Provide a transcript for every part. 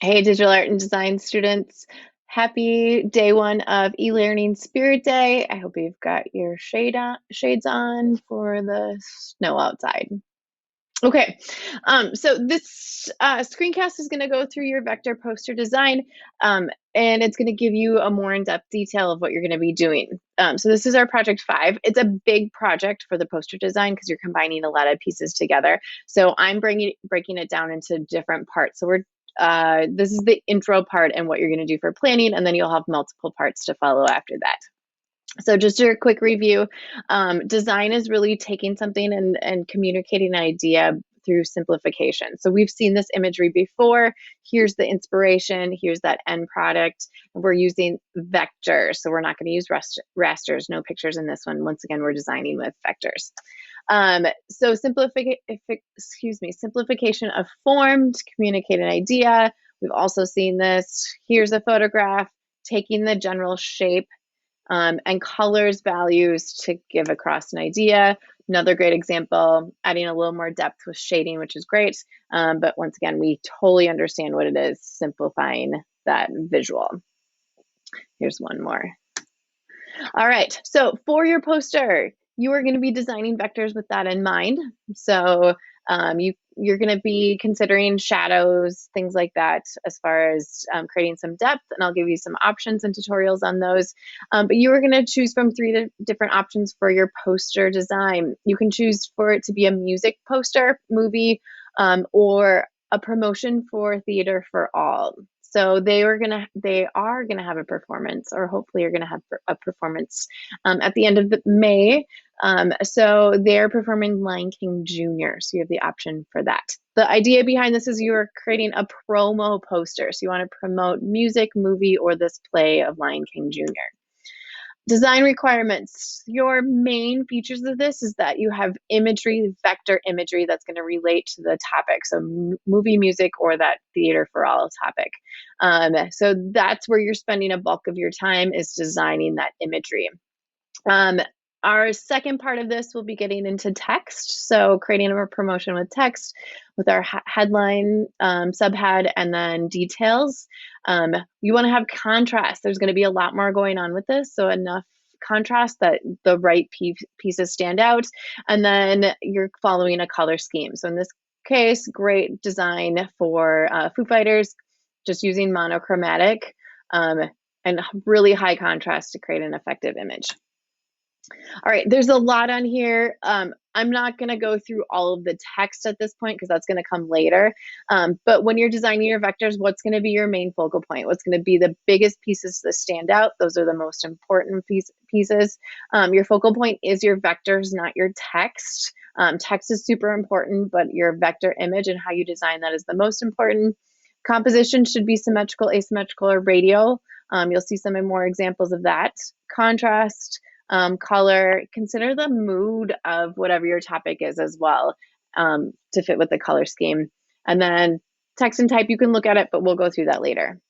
Hey, digital art and design students. Happy day one of e-learning Spirit Day. I hope you've got your shades on for the snow outside. Okay, so this screencast is going to go through your vector poster design, and it's going to give you a more in-depth detail of what you're going to be doing. So this is our project 5. It's a big project for the poster design because you're combining a lot of pieces together. So I'm breaking it down into different parts. So this is the intro part and what you're going to do for planning, and then you'll have multiple parts to follow after that. So just a quick review, design is really taking something and communicating an idea through simplification. So we've seen this imagery before. Here's the inspiration, here's that end product. We're using vectors, so we're not going to use rasters, no pictures in this one. Once again, we're designing with vectors. So simplification of form to communicate an idea. We've also seen this. Here's a photograph, taking the general shape and colors values to give across an idea. Another great example, adding a little more depth with shading, which is great. But once again, we totally understand what it is, simplifying that visual. Here's one more. All right, so for your poster, you are going to be designing vectors with that in mind. So you're going to be considering shadows, things like that, as far as creating some depth, and I'll give you some options and tutorials on those. But you are going to choose from 3 different options for your poster design. You can choose for it to be a music poster, movie, or a promotion for Theater for All. So they are gonna have a performance, or hopefully are gonna have a performance at the end of May. So they're performing Lion King Jr. So you have the option for that. The idea behind this is you are creating a promo poster. So you want to promote music, movie, or this play of Lion King Jr. Design requirements. Your main features of this is that you have imagery, vector imagery that's going to relate to the topic. So movie, music, or that Theater for All topic. So that's where you're spending a bulk of your time, is designing that imagery. Our second part of this will be getting into text. So creating a promotion with text with our headline, subhead, and then details. You want to have contrast. There's going to be a lot more going on with this, so enough contrast that the right pieces stand out. And then you're following a color scheme. So in this case, great design for Foo Fighters, just using monochromatic and really high contrast to create an effective image. All right, there's a lot on here. I'm not going to go through all of the text at this point because that's going to come later. But when you're designing your vectors, what's going to be your main focal point? What's going to be the biggest pieces that stand out? Those are the most important pieces. Your focal point is your vectors, not your text. Text is super important, but your vector image and how you design that is the most important. Composition should be symmetrical, asymmetrical, or radial. You'll see some more examples of that. Contrast, color, consider the mood of whatever your topic is as well, to fit with the color scheme. And then text and type, you can look at it, but we'll go through that later.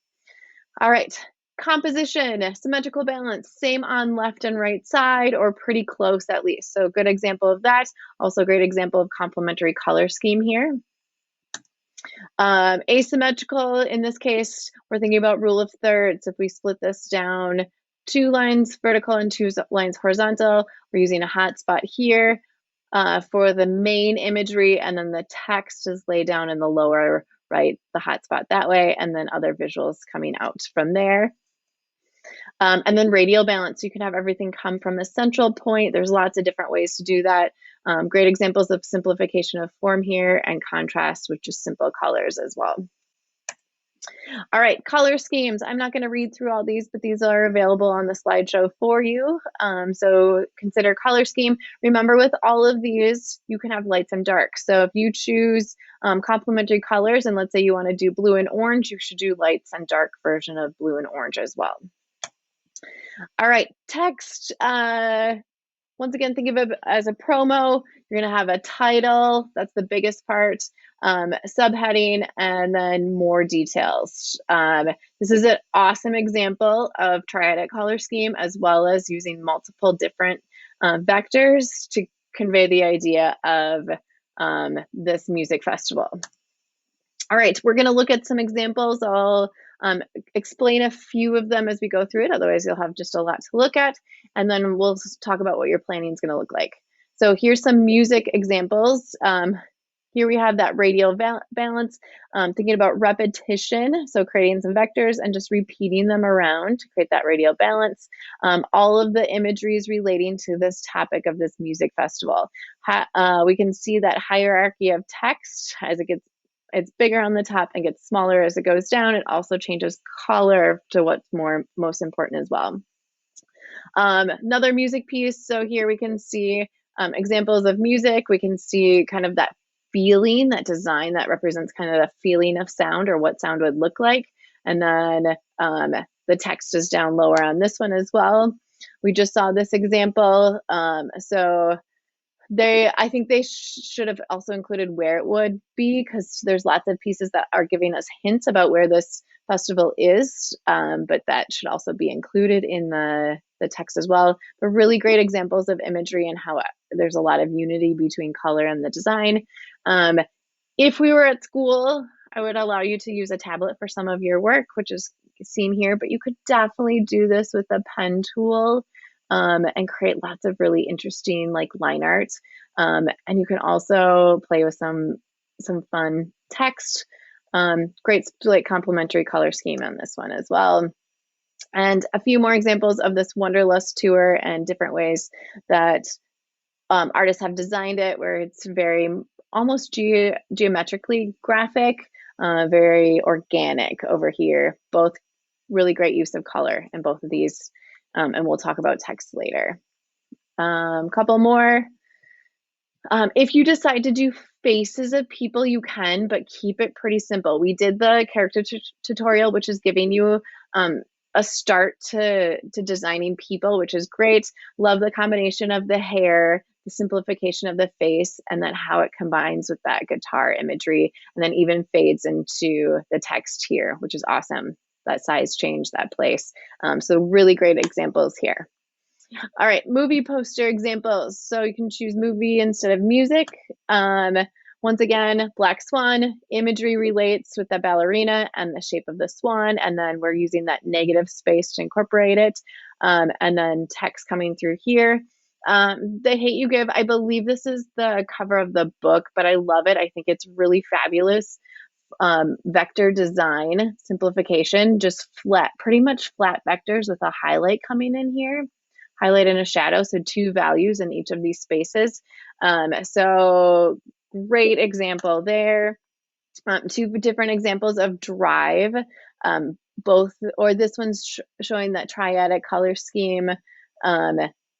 All right, composition, symmetrical balance, same on left and right side, or pretty close at least. So good example of that. Also great example of complementary color scheme here. Asymmetrical, in this case, we're thinking about rule of thirds. If we split this down 2 lines vertical and 2 lines horizontal, we're using a hotspot here for the main imagery, and then the text is laid down in the lower right, the hotspot that way, and then other visuals coming out from there. And then radial balance, you can have everything come from a central point. There's lots of different ways to do that. Great examples of simplification of form here, and contrast with just simple colors as well. All right, color schemes. I'm not going to read through all these, but these are available on the slideshow for you. So consider color scheme. Remember, with all of these, you can have lights and darks. So if you choose complementary colors, and let's say you want to do blue and orange, you should do lights and dark version of blue and orange as well. All right, text. Once again, think of it as a promo. You're going to have a title. That's the biggest part. Subheading, and then more details. This is an awesome example of triadic color scheme, as well as using multiple different vectors to convey the idea of this music festival. All right, we're going to look at some examples. I'll explain a few of them as we go through it. Otherwise, you'll have just a lot to look at. And then we'll talk about what your planning is going to look like. So here's some music examples. Here we have that radial balance, thinking about repetition, so creating some vectors and just repeating them around to create that radial balance. All of the imagery is relating to this topic of this music festival. We can see that hierarchy of text as it's bigger on the top and gets smaller as it goes down. It also changes color to what's most important as well. Another music piece. So here we can see examples of music. We can see kind of that feeling, that design that represents kind of the feeling of sound or what sound would look like. And then the text is down lower on this one as well. We just saw this example. I think they should have also included where it would be, because there's lots of pieces that are giving us hints about where this festival is, but that should also be included in the text as well. But really great examples of imagery and how there's a lot of unity between color and the design. If we were at school, I would allow you to use a tablet for some of your work, which is seen here, but you could definitely do this with a pen tool. And create lots of really interesting like line art. And you can also play with some fun text. Great like complementary color scheme on this one as well. And a few more examples of this Wanderlust tour and different ways that artists have designed it, where it's very almost geometrically graphic, very organic over here. Both really great use of color in both of these. And we'll talk about text later. Couple more. If you decide to do faces of people, you can, but keep it pretty simple. We did the character tutorial, which is giving you a start to designing people, which is great. Love the combination of the hair, the simplification of the face, and then how it combines with that guitar imagery, and then even fades into the text here, which is awesome. That size change, that place. So really great examples here. All right, movie poster examples. So you can choose movie instead of music. Once again, Black Swan imagery relates with the ballerina and the shape of the swan, and then we're using that negative space to incorporate it. And then text coming through here. The Hate U Give, I believe this is the cover of the book, but I love it. I think it's really fabulous. Vector design simplification, just pretty much flat vectors with a highlight coming in here, highlight and a shadow, so 2 values in each of these spaces. So great example there. 2 different examples of drive, this one's showing that triadic color scheme,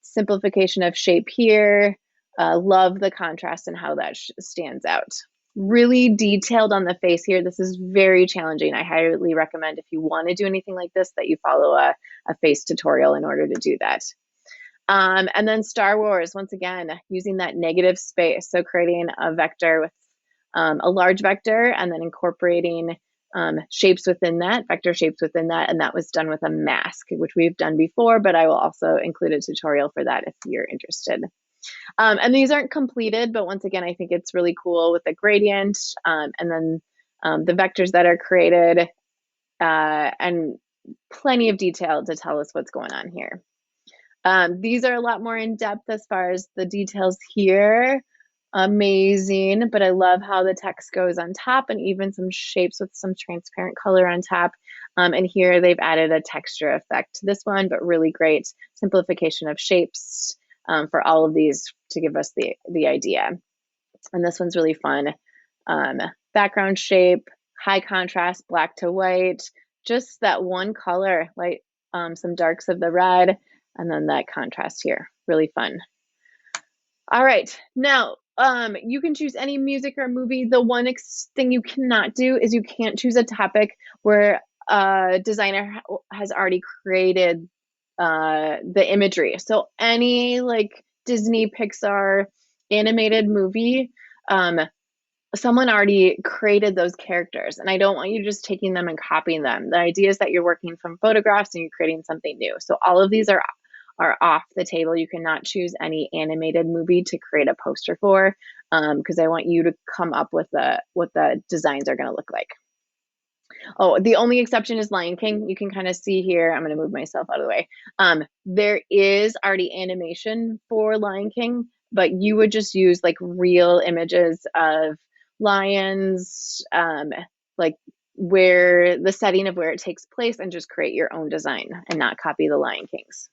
simplification of shape here. Love the contrast and how that stands out. Really detailed on the face here. This is very challenging. I highly recommend, if you want to do anything like this, that you follow a face tutorial in order to do that. And then Star Wars, once again, using that negative space. So creating a vector with a large vector and then incorporating shapes within that, vector shapes within that. And that was done with a mask, which we've done before, but I will also include a tutorial for that if you're interested. And these aren't completed, but once again, I think it's really cool with the gradient and then the vectors that are created and plenty of detail to tell us what's going on here. These are a lot more in depth as far as the details here. Amazing, but I love how the text goes on top and even some shapes with some transparent color on top. And here they've added a texture effect to this one, but really great simplification of shapes. For all of these to give us the idea. And this one's really fun. Background shape, high contrast, black to white, just that one color, like some darks of the red, and then that contrast here. Really fun. All right, now you can choose any music or movie. The one thing you cannot do is you can't choose a topic where a designer has already created the imagery. So any like Disney, Pixar animated movie, someone already created those characters, and I don't want you just taking them and copying them. The idea is that you're working from photographs and you're creating something new. So all of these are are off the table. You cannot choose any animated movie to create a poster for, because I want you to come up with what the designs are going to look like. Oh, the only exception is Lion King. You can kind of see here. I'm going to move myself out of the way. There is already animation for Lion King, but you would just use like real images of lions, like where the setting of where it takes place, and just create your own design and not copy the Lion King's.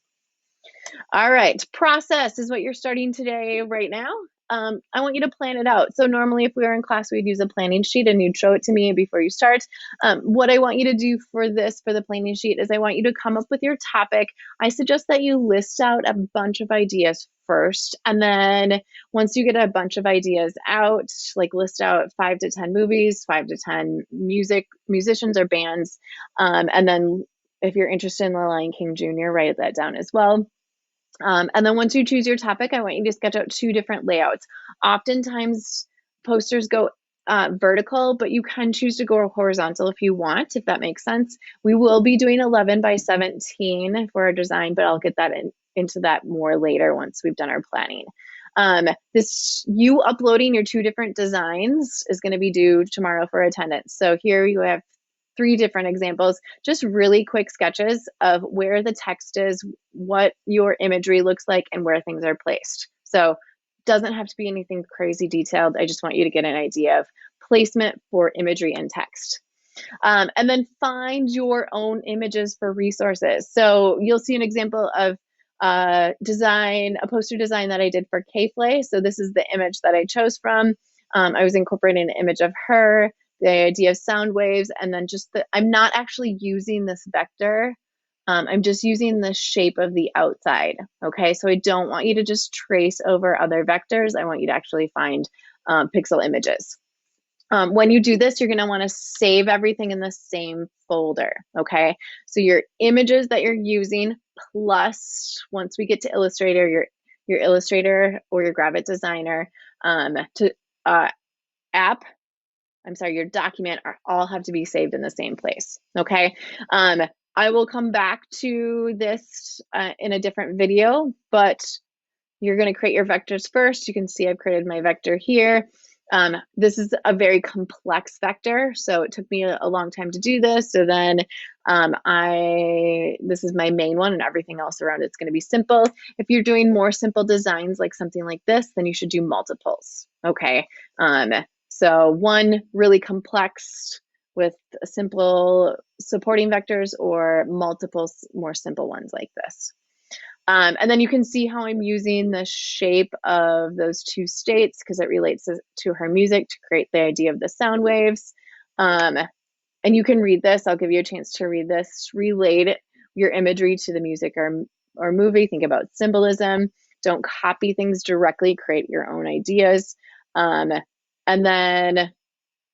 All right, process is what you're starting today right now. I want you to plan it out. So normally if we were in class, we'd use a planning sheet and you'd show it to me before you start. What I want you to do for the planning sheet, is I want you to come up with your topic. I suggest that you list out a bunch of ideas first. And then once you get a bunch of ideas out, like list out 5 to 10 movies, 5 to 10 musicians or bands. And then if you're interested in The Lion King Jr., write that down as well. And then once you choose your topic, I want you to sketch out 2 different layouts. Oftentimes posters go vertical, but you can choose to go horizontal if you want, if that makes sense. We will be doing 11 by 17 for our design, but I'll get that into that more later once we've done our planning. You uploading your 2 different designs is going to be due tomorrow for attendance. So here you have 3 different examples, just really quick sketches of where the text is, what your imagery looks like, and where things are placed. So doesn't have to be anything crazy detailed. I just want you to get an idea of placement for imagery and text. And then find your own images for resources. So you'll see an example of a poster design that I did for K-Play. So this is the image that I chose from. I was incorporating an image of her, the idea of sound waves, and then just I'm not actually using this vector. I'm just using the shape of the outside. Okay, so I don't want you to just trace over other vectors. I want you to actually find pixel images. When you do this, you're going to want to save everything in the same folder. Okay, so your images that you're using, plus once we get to Illustrator, your Illustrator or your Gravit Designer app, your document all have to be saved in the same place. Okay. I will come back to this in a different video, but you're going to create your vectors first. You can see I've created my vector here. This is a very complex vector, so it took me a long time to do this. So then this is my main one, and everything else around it's going to be simple. If you're doing more simple designs like something like this, then you should do multiples. Okay. So one really complex with simple supporting vectors, or multiple more simple ones like this. And then you can see how I'm using the shape of those 2 states because it relates to her music to create the idea of the sound waves. And you can read this. I'll give you a chance to read this. Relate your imagery to the music or movie. Think about symbolism. Don't copy things directly. Create your own ideas. And then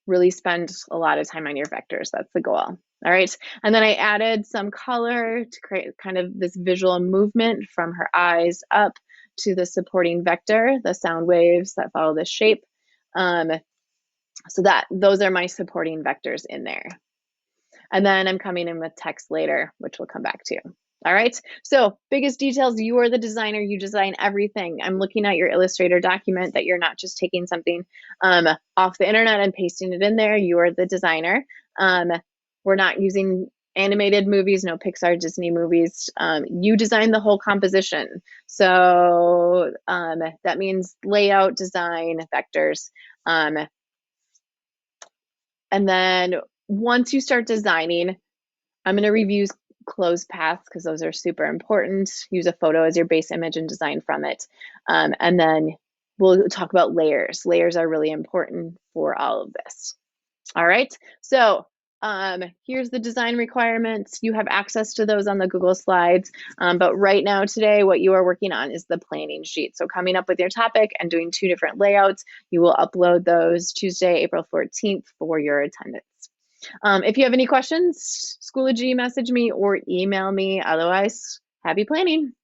really spend a lot of time on your vectors. That's the goal. All right. And then I added some color to create kind of this visual movement from her eyes up to the supporting vector, the sound waves that follow this shape. So those are my supporting vectors in there. And then I'm coming in with text later, which we'll come back to. All right, so biggest details, you are the designer, you design everything. I'm looking at your Illustrator document that you're not just taking something off the internet and pasting it in there. You are the designer. We're not using animated movies, no Pixar, Disney movies. You design the whole composition. So that means layout, design, vectors. And then once you start designing, I'm going to review closed paths because those are super important. Use a photo as your base image and design from it. And then we'll talk about layers. Layers are really important for all of this. All right, so here's the design requirements. You have access to those on the Google Slides, but right now today what you are working on is the planning sheet. So coming up with your topic and doing 2 different layouts. You will upload those Tuesday, April 14th for your attendance. If you have any questions, Schoology, message me or email me. Otherwise, happy planning.